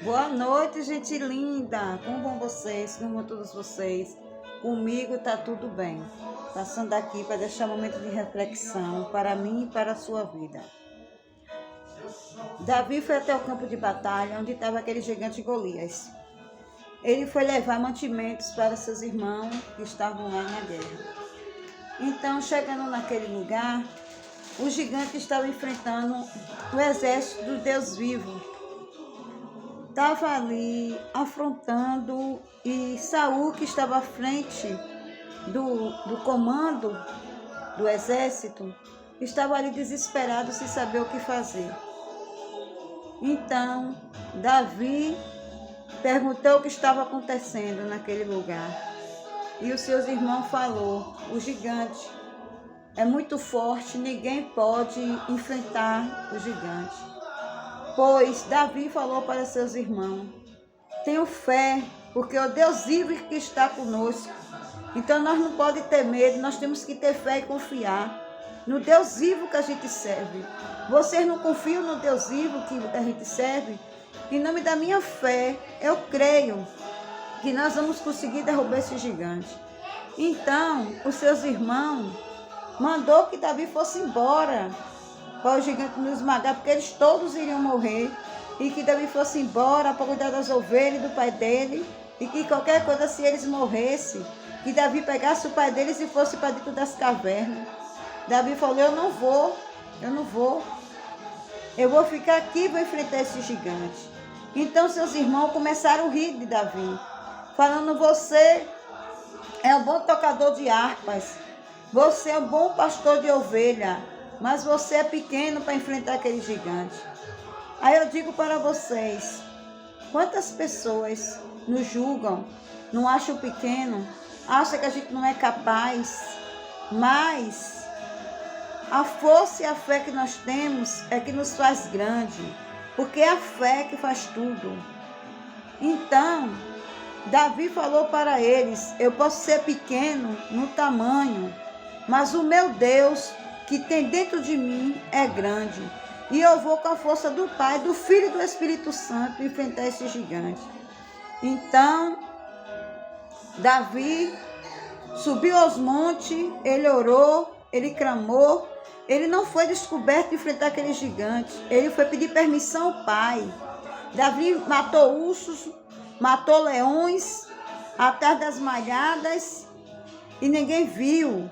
Boa noite, gente linda. Como vão vocês? Como vão todos vocês? Comigo tá tudo bem. Passando aqui para deixar um momento de reflexão para mim e para a sua vida. Davi foi até o campo de batalha onde estava aquele gigante Golias. Ele foi levar mantimentos para seus irmãos que estavam lá na guerra. Então, chegando naquele lugar, o gigante estava enfrentando o exército do Deus vivo. Estava ali afrontando, e Saul, que estava à frente do comando do exército, estava ali desesperado sem saber o que fazer. Então, Davi perguntou o que estava acontecendo naquele lugar. E os seus irmãos falou: o gigante é muito forte, ninguém pode enfrentar o gigante. Pois Davi falou para seus irmãos: tenho fé, porque o Deus vivo que está conosco. Então nós não podemos ter medo, nós temos que ter fé e confiar no Deus vivo que a gente serve. Vocês não confiam no Deus vivo que a gente serve? Em nome da minha fé, eu creio que nós vamos conseguir derrubar esse gigante. Então, os seus irmãos mandou que Davi fosse embora para o gigante não esmagar, porque eles todos iriam morrer, e que Davi fosse embora para cuidar das ovelhas do pai dele, e que qualquer coisa, se eles morressem, que Davi pegasse o pai deles e fosse para dentro das cavernas. Davi falou: eu não vou, eu vou ficar aqui e vou enfrentar esse gigante. Então seus irmãos começaram a rir de Davi, falando: você é um bom tocador de harpas, você é um bom pastor de ovelha, mas você é pequeno para enfrentar aquele gigante. Aí eu digo para vocês: quantas pessoas nos julgam, não acham pequeno, acham que a gente não é capaz, mas a força e a fé que nós temos é que nos faz grande, porque é a fé que faz tudo. Então, Davi falou para eles: eu posso ser pequeno no tamanho, mas o meu Deus que tem dentro de mim é grande. E eu vou com a força do Pai, do Filho e do Espírito Santo enfrentar esse gigante. Então, Davi subiu aos montes, ele orou, ele clamou. Ele não foi descoberto de enfrentar aquele gigante. Ele foi pedir permissão ao Pai. Davi matou ursos, matou leões, atrás das malhadas, e ninguém viu.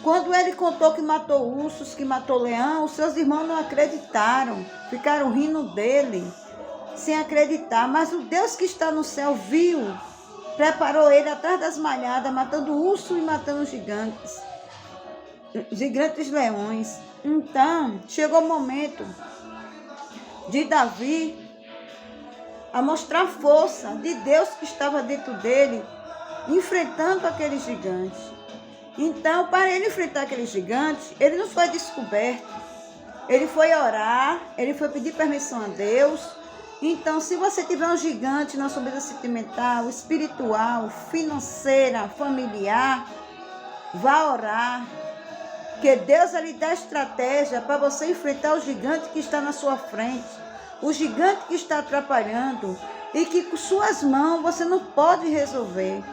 Quando ele contou que matou ursos, que matou leão, os seus irmãos não acreditaram, ficaram rindo dele, sem acreditar. Mas o Deus que está no céu viu, preparou ele atrás das malhadas, matando urso e matando gigantes leões. Então, chegou o momento de Davi a mostrar a força de Deus que estava dentro dele, enfrentando aquele gigante. Então, para ele enfrentar aquele gigante, ele não foi descoberto. Ele foi orar, ele foi pedir permissão a Deus. Então, se você tiver um gigante na sua vida sentimental, espiritual, financeira, familiar, vá orar, que Deus lhe dá estratégia para você enfrentar o gigante que está na sua frente, o gigante que está atrapalhando, e que com suas mãos você não pode resolver.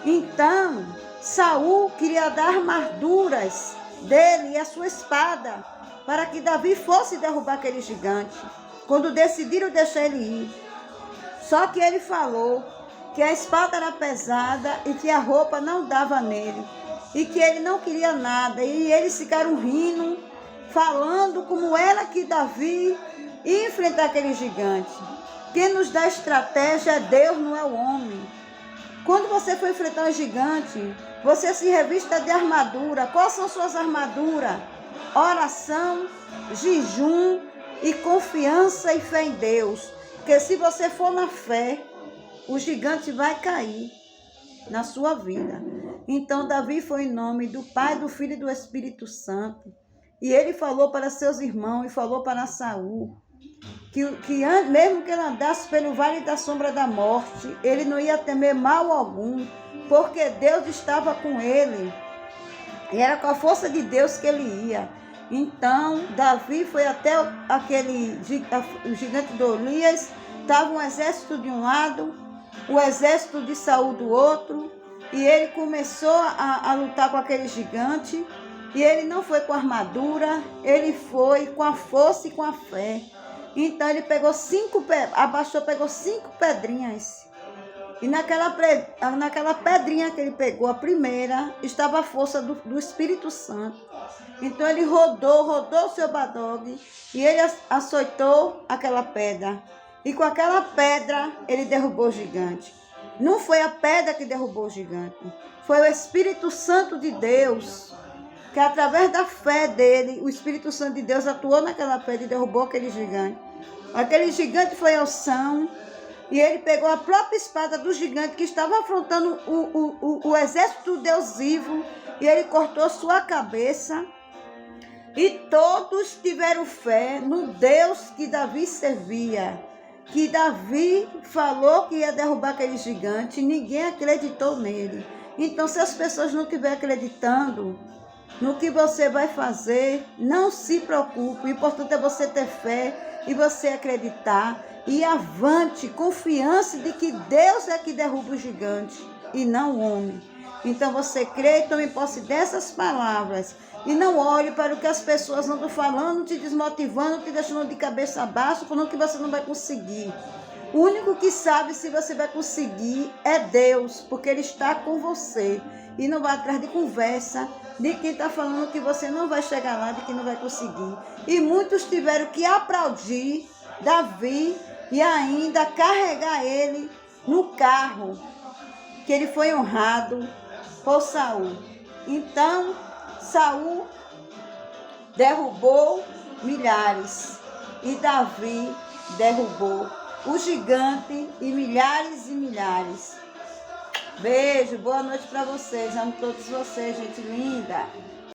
Então, Saul queria dar armaduras dele e a sua espada para que Davi fosse derrubar aquele gigante, quando decidiram deixar ele ir. Só que ele falou que a espada era pesada e que a roupa não dava nele, e que ele não queria nada. E eles ficaram rindo, falando como era que Davi ia enfrentar aquele gigante. Quem nos dá estratégia é Deus, não é o homem. Quando você for enfrentar um gigante, você se revista de armadura. Quais são suas armaduras? Oração, jejum e confiança e fé em Deus. Porque se você for na fé, o gigante vai cair na sua vida. Então Davi foi em nome do Pai, do Filho e do Espírito Santo. E ele falou para seus irmãos e falou para Saul que mesmo que ele andasse pelo vale da sombra da morte, ele não ia temer mal algum, porque Deus estava com ele. E era com a força de Deus que ele ia. Então Davi foi até o gigante Golias estava um exército de um lado, o exército de Saul do outro, e ele começou a lutar com aquele gigante, e ele não foi com armadura, ele foi com a força e com a fé. Então ele pegou pegou 5 pedrinhas. E naquela pedrinha que ele pegou, a primeira, estava a força do Espírito Santo. Então ele rodou o seu badog e ele açoitou aquela pedra. E com aquela pedra ele derrubou o gigante. Não foi a pedra que derrubou o gigante, foi o Espírito Santo de Deus, que através da fé dele, o Espírito Santo de Deus atuou naquela pedra e derrubou aquele gigante. Aquele gigante foi ao chão e ele pegou a própria espada do gigante que estava afrontando o exército do Deus vivo, e ele cortou sua cabeça. E todos tiveram fé no Deus que Davi servia, que Davi falou que ia derrubar aquele gigante, e ninguém acreditou nele. Então, se as pessoas não estiverem acreditando no que você vai fazer, não se preocupe. O importante é você ter fé e você acreditar. E avante, confiança de que Deus é que derruba o gigante e não o homem. Então você crê e tome posse dessas palavras. E não olhe para o que as pessoas andam falando, te desmotivando, te deixando de cabeça baixa, falando que você não vai conseguir. O único que sabe se você vai conseguir é Deus, porque Ele está com você. E não vai atrás de conversa de quem está falando que você não vai chegar lá, de que não vai conseguir. E muitos tiveram que aplaudir Davi e ainda carregar ele no carro, que ele foi honrado por Saul. Então, Saul derrubou milhares e Davi derrubou o gigante e milhares. Beijo, boa noite para vocês. Amo todos vocês, gente linda.